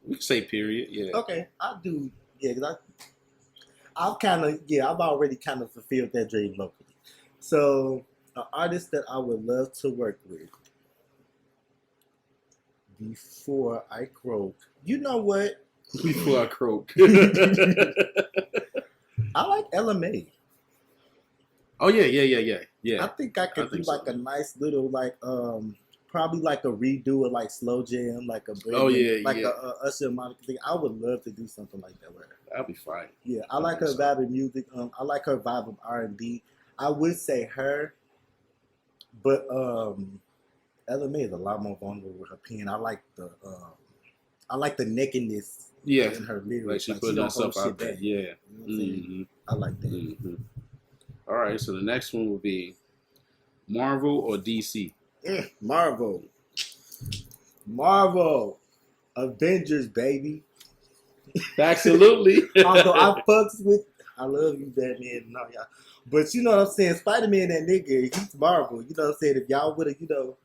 We can say period, yeah. Okay, I do. Yeah, because I've already kind of fulfilled that dream locally. So, an artist that I would love to work with before I croak. You know what? Before I croak. I like LMA. Oh yeah. I think I could do like so. a nice little probably like a redo of like slow jam, like a a Usher and Monica thing. I would love to do something like that with her. That'd be fine. Yeah, I like her vibe in music. I like her vibe of R&B. I would say her, but LMA is a lot more vulnerable with her pen. I like the nakedness in her lyrics. Like she put herself out there. Yeah. You know I like that. Mm-hmm. All right, so the next one will be Marvel or DC? Marvel. Avengers, baby. Absolutely. Although I love you, Batman, and all y'all. But you know what I'm saying? Spider-Man, that nigga, he's Marvel. You know what I'm saying? If y'all would have,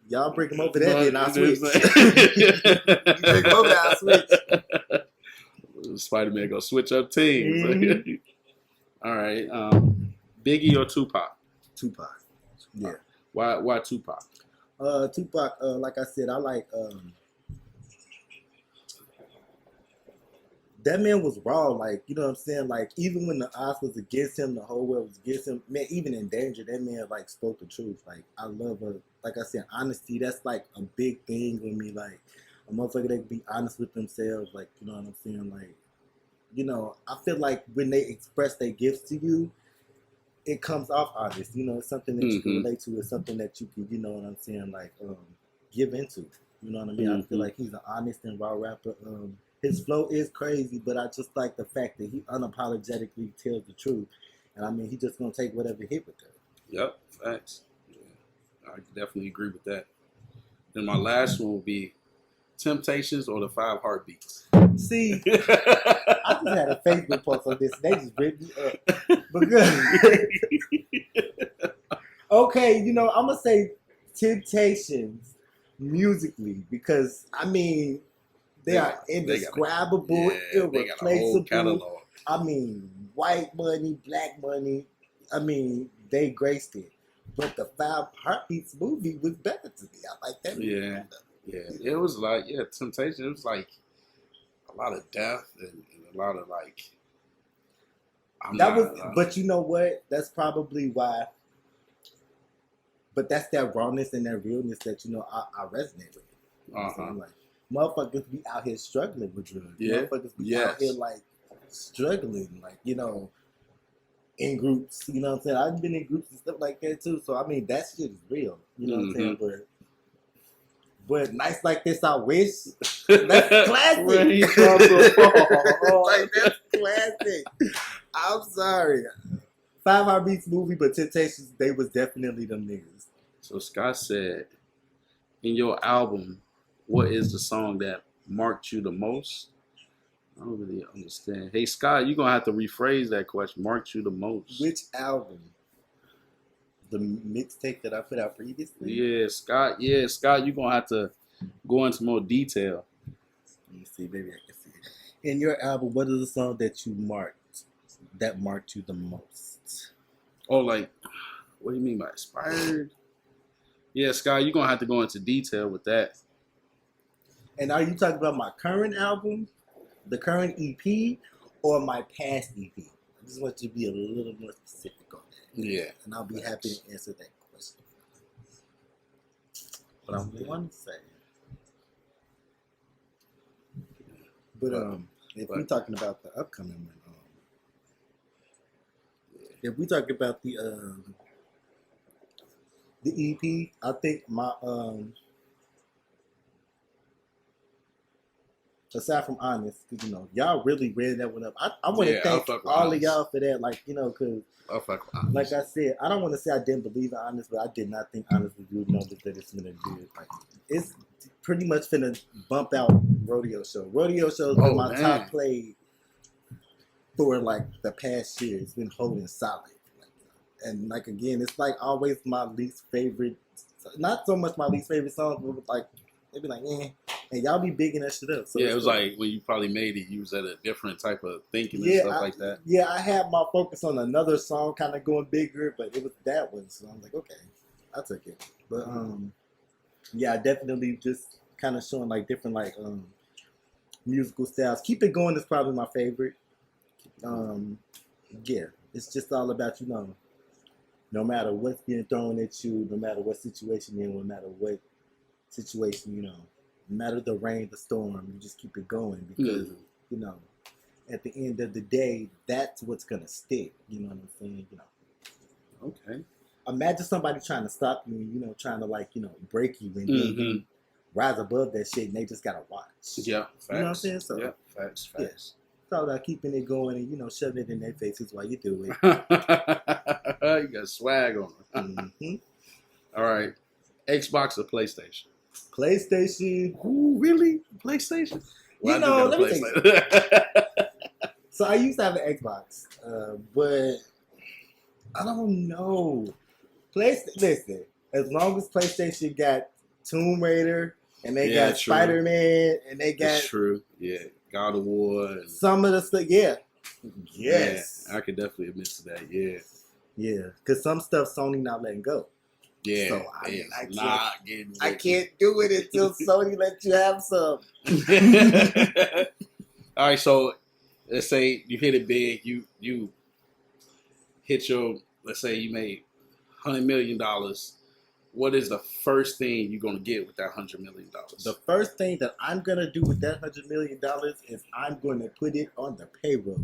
y'all bring him over there, then I'll switch. You bring him over there, I'll switch. Spider-Man gonna switch up teams. Mm-hmm. All right. Biggie or Tupac? Tupac. Yeah. Why Tupac? Tupac, like I said, I like that man was raw, like, you know what I'm saying? Like, even when the odds was against him, the whole world was against him, man, even in danger, that man like spoke the truth. Like, I love like I said, honesty, that's like a big thing with me. Like, a motherfucker that can be honest with themselves, like, you know what I'm saying? Like, I feel like when they express their gifts to you, it comes off honest. It's something that you can relate to. It's something that you can, you know what I'm saying, like, give into. You know what I mean? I feel like he's an honest and raw rapper. His flow is crazy, but I just like the fact that he unapologetically tells the truth. And I mean, he just gonna take whatever hit with it. Yep, facts. Yeah, I definitely agree with that. Then my last one will be Temptations or the 5 Heartbeats. See, I just had a Facebook post on this. They just ripped me up. Because okay, I'm gonna say Temptations musically because I mean they are indescribable, irreplaceable. I mean, white money, black money. I mean, they graced it. But the 5 Heartbeats movie was better to me. I like that movie. Yeah. It was like, Temptation. It was like a lot of death and a lot of like. But you know what? That's probably why. But that's that rawness and that realness that I resonate with. You know what I'm saying? Like, motherfuckers be out here struggling with drugs. Yeah. Motherfuckers be out here like struggling, like, in groups. You know what I'm saying? I've been in groups and stuff like that too. So I mean, that shit is real. You know what I'm saying? But nights like this, I wish. That's classic. Like, that's classic. I'm sorry. 5 Heartbeats movie, but Temptations, they was definitely them niggas. So Scott said, in your album, what is the song that marked you the most? I don't really understand. Hey, Scott, you're going to have to rephrase that question. Marked you the most. Which album? The mixtape that I put out previously? Yeah, Scott, you're going to have to go into more detail. Let me see. Maybe I can see it. In your album, what is the song that marked you the most? Oh, like, what do you mean by inspired? Yeah, Scott, you're going to have to go into detail with that. And are you talking about my current album, the current EP, or my past EP? I just want you to be a little more specific on that. Yeah. And I'll be happy to answer that question. But I'm going to say. But if we're talking about the upcoming one, if we talk about the EP, I think my aside from Honest, because y'all really ran that one up. I want to thank all of y'all for that, like because like I said, I don't want to say I didn't believe in Honest, but I did not think Honest would do numbers that it's gonna do. Like it's pretty much finna bump out Rodeo Show. Rodeo Show's been my top played for like the past year. It's been holding solid. And like again, it's like always my least favorite. Not so much my least favorite song, but like they be like, and y'all be bigging that shit up. So yeah, it was cool. Like when you probably made it, you was at a different type of thinking and stuff like that. Yeah, I had my focus on another song, kind of going bigger, but it was that one. So I'm like, okay, I took it. But yeah, I definitely just kind of showing like different like musical styles. Keep It Going is probably my favorite. Yeah, it's just all about, you know, no matter what's being thrown at you, no matter what situation you're in, no matter what situation, you know, no matter the rain, the storm, you just keep it going because, you know, at the end of the day, that's what's going to stick. You know what I'm saying? You know. Okay. Imagine somebody trying to stop you and, you know, trying to like, you know, break you and then you rise above that shit and they just got to watch. Yeah, facts. You know what I'm saying? So, yeah, facts. Yeah. It's all about keeping it going and, you know, shoving it in their faces while you do it. You got swag on it. All right. Xbox or PlayStation? PlayStation. Ooh, really? PlayStation? Well, you know, let me tell you. So I used to have an Xbox, but I don't know. Listen, as long as PlayStation got Tomb Raider and they got Spider-Man and they got... That's true. Yeah. God of War. And some of the stuff, Yes. Yeah, I can definitely admit to that, Yeah, because some stuff Sony not letting go. Yeah. So, I can't do it until Sony lets you have some. All right, so let's say you hit it big. You hit your, let's say you made $100 million. What is the first thing you're going to get with that $100 million? The first thing that I'm going to do with that $100 million is I'm going to put it on the payroll.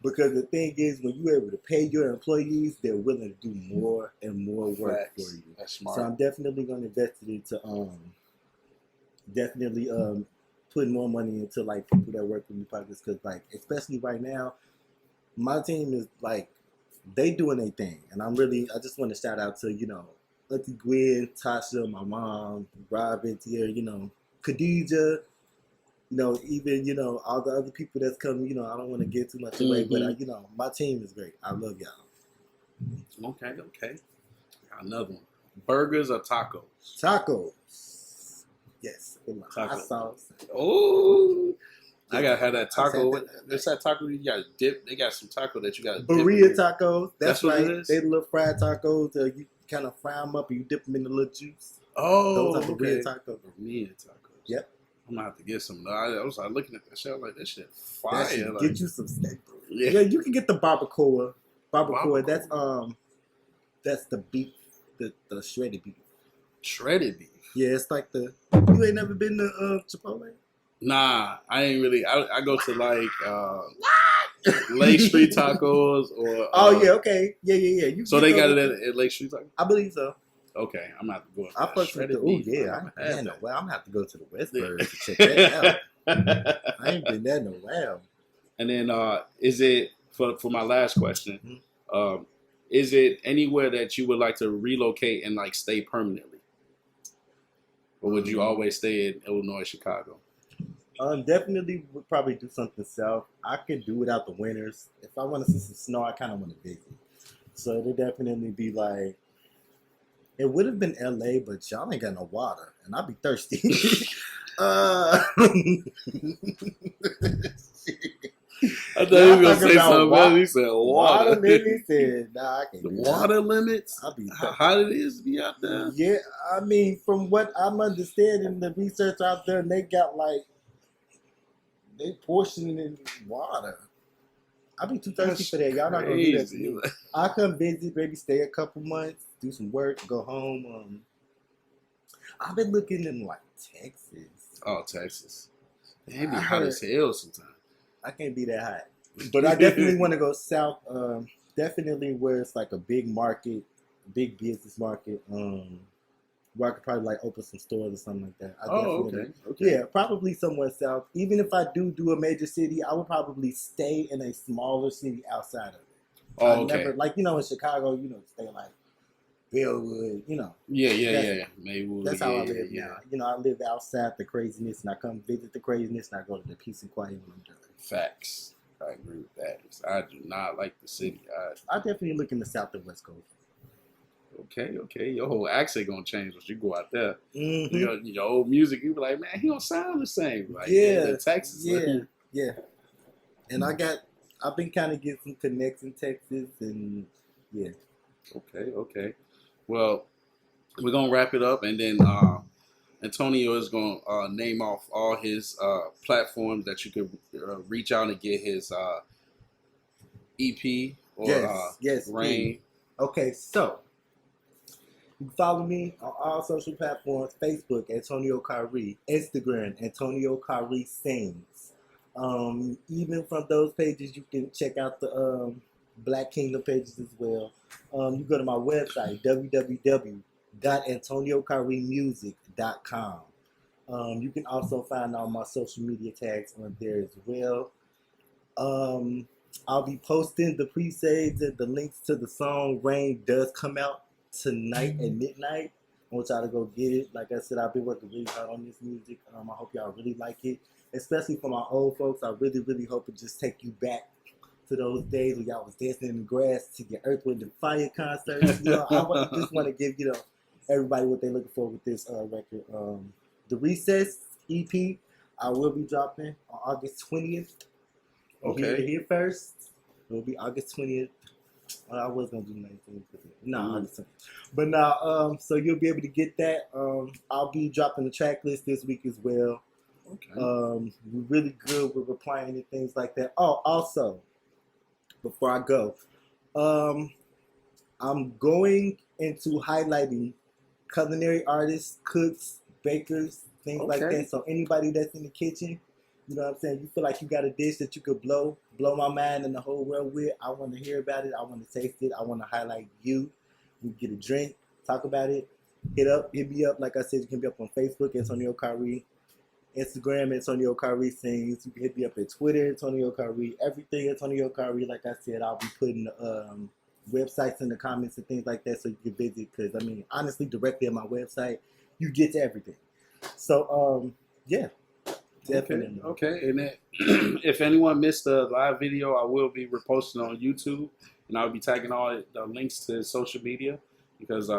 Because the thing is, when you're able to pay your employees, they're willing to do more and more work for you. That's smart. So I'm definitely going to invest it into, putting more money into, like, people that work with me projects. Because, like, especially right now, my team is, like, they doing their thing. And I just want to shout out to, you know, Auntie Gwen, Tasha, my mom, Robin here, you know, Khadija, you know, even, you know, all the other people that's coming, you know, I don't want to give too much away, but, you know, my team is great. I love y'all. Okay. Got another one. Burgers or tacos? Tacos. Yes. With my hot sauce. Oh, I got to have that taco. What's that taco you got to dip? They got some taco that you got to dip. Burrito tacos. That's what right. it is? They little fried tacos. You kind of fry them up and you dip them in the little juice. Oh, those are burrito tacos. Burrito tacos. Yep. I'm gonna have to get some. I was looking at that shit. I was like, that shit fire. That like, get you some steak. Yeah, you can get the barbacoa. That's the beef, the shredded beef. Shredded beef. Yeah, it's like you ain't never been to Chipotle? Nah, I ain't really. I go to like Lake Street Tacos or. Oh yeah, okay, yeah. You so they got it at Lake Street Tacos. I believe so. Okay, I'm gonna have to go. I fucked with I'm gonna have to go to the Westburg to check that out. I ain't been there in a while. And then, is it for my last question? Is it anywhere that you would like to relocate and like stay permanently, or would you always stay in Illinois, Chicago? Definitely would probably do something south. I could do without the winters. If I want to see some snow, I kind of want to visit. So it'd definitely be like, it would have been LA, but y'all ain't got no water, and I'd be thirsty. I thought he was gonna say something else. He said water. Water limits, and I can't. The water limits. I'll be how hot it is to be out there. Yeah, I mean, from what I'm understanding, the research out there, they got like they portioning in water. I'll be too thirsty for that. Y'all not gonna do that to me. I come visit, maybe stay a couple months, do some work, go home. I've been looking in like Texas. Oh, Texas. It be hot as hell sometimes. I can't be that hot. But I definitely want to go south. Definitely where it's like a big market, big business market. Where I could probably like open some stores or something like that. Okay. Yeah, probably somewhere south. Even if I do a major city, I would probably stay in a smaller city outside of it. Oh, okay. Never, like, you know, in Chicago, you know, stay like Bellwood, you know. Yeah. Maywood. That's how I live now. You know, I live outside the craziness, and I come visit the craziness, and I go to the peace and quiet when I'm done. Facts. I agree with that. I do not like the city. I definitely look in the South and West Coast. Okay. Your whole accent gonna change once you go out there. Mm-hmm. Your old music, you be like, man, he don't sound the same. Like, yeah, Texas. Yeah. And I've been kind of getting some connects in Texas, and yeah. Okay. Well, we're gonna wrap it up, and then Antonio is gonna name off all his platforms that you could reach out and get his EP or yes, Rain. Please. Okay, so you can follow me on all social platforms: Facebook, Antonio Khari; Instagram, Antonio Khari Sings. Even from those pages, you can check out the Black Kingdom pages as well. You go to my website, www.antoniokharimusic.com. You can also find all my social media tags on there as well. I'll be posting the pre-saves and the links to the song Rain does come out tonight at midnight. I want y'all to go get it. Like I said, I've been working really hard on this music. I hope y'all really like it. Especially for my old folks, I really, really hope it just take you back to those days when y'all was dancing in the grass to your Earth, Wind, and Fire concerts. You know, I just want to give everybody what they're looking for with this record. The Recess EP, I will be dropping on August 20th. Okay. Here first. It will be August 20th. I was gonna do 19th. No, August 20th. But now, so you'll be able to get that. I'll be dropping the track list this week as well. Okay. We're really good with replying and things like that. Oh, also, before I go, I'm going into highlighting culinary artists, cooks, bakers, things like that. So anybody that's in the kitchen, you know what I'm saying, you feel like you got a dish that you could blow my mind and the whole world with. I want to hear about it. I want to taste it. I want to highlight you. We get a drink, talk about it. Hit me up. Like I said, you can be up on Facebook, Antonio Khari. Instagram, Antonio Khari Sings. You can hit me up at Twitter, Antonio Khari. Everything Antonio Khari. Like I said, I'll be putting websites in the comments and things like that so you can visit. Because, honestly, directly on my website, you get to everything. So, yeah. Definitely. Okay. And then, if anyone missed the live video, I will be reposting on YouTube. And I'll be tagging all the links to his social media. Because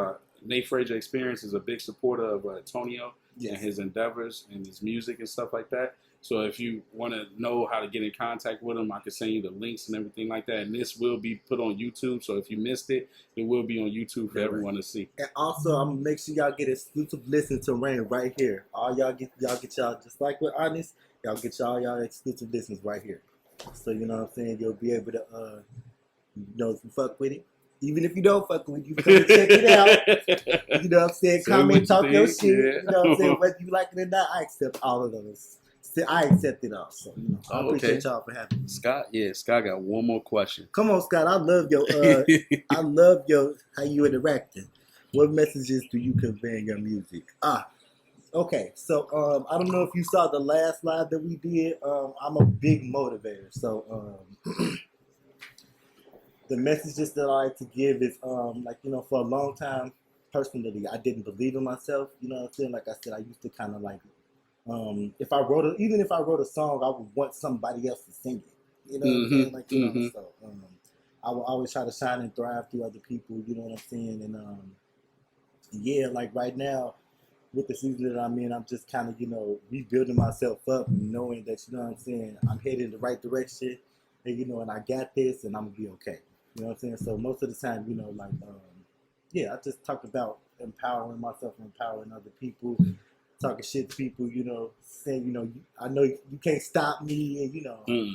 Nate Frazier Experience is a big supporter of Antonio. Yes. And his endeavors and his music and stuff like that. So if you want to know how to get in contact with him, I can send you the links and everything like that. And this will be put on YouTube. So if you missed it, it will be on YouTube for everyone to see. And also, I'm gonna make sure y'all get exclusive listen to Rain right here. All y'all get just like with Honest, y'all get y'all exclusive listens right here. So you know what I'm saying? You'll be able to if you fuck with it. Even if you don't fuck with it, you come and check it out. You know what I'm saying? Comment, talk your shit. Yeah. You know what I'm saying? Whether you like it or not, I accept all of those. I accept it all. So, I appreciate y'all for having me. Scott got one more question. Come on, Scott. I love how you interacting. What messages do you convey in your music? Okay. So, I don't know if you saw the last live that we did. I'm a big motivator. So, the messages that I like to give is, for a long time, personally, I didn't believe in myself. You know what I'm saying? Like I said, I used to kind of if I wrote a song, I would want somebody else to sing it. You know what I'm saying? So I would always try to shine and thrive through other people. You know what I'm saying? And right now, with the season that I'm in, I'm just kind of rebuilding myself up, knowing that I'm headed in the right direction, and I got this, and I'm gonna be okay. You know what I'm saying? So most of the time, I just talk about empowering myself and empowering other people, talking shit to people, saying, I know you can't stop me, and,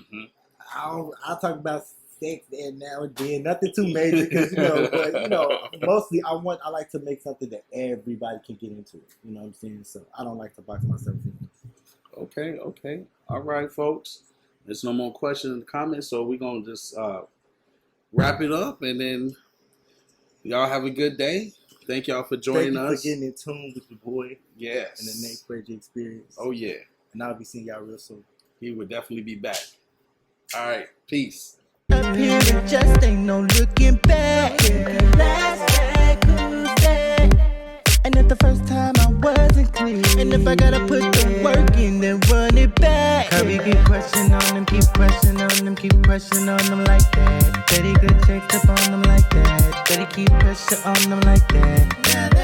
I'll talk about sex there now and then, nothing too major, because, but, mostly I like to make something that everybody can get into, you know what I'm saying? So I don't like to box myself in. Okay. All right, folks. There's no more questions in the comments, so we're going to just wrap it up, and then y'all have a good day. Thank y'all for joining us. Thank you for getting in tune with your boy. Yes. And the Nate Frazier Experience. Oh, yeah. And I'll be seeing y'all real soon. He will definitely be back. All right. Peace. Up here, it just ain't no looking back. Last the first time I wasn't clear. And if I gotta put the work in, then run it back. Khari keep pressing on them, keep pressing on them, keep pressing on them like that. Betty good checks up on them like that. Betty keep pressure on them like that.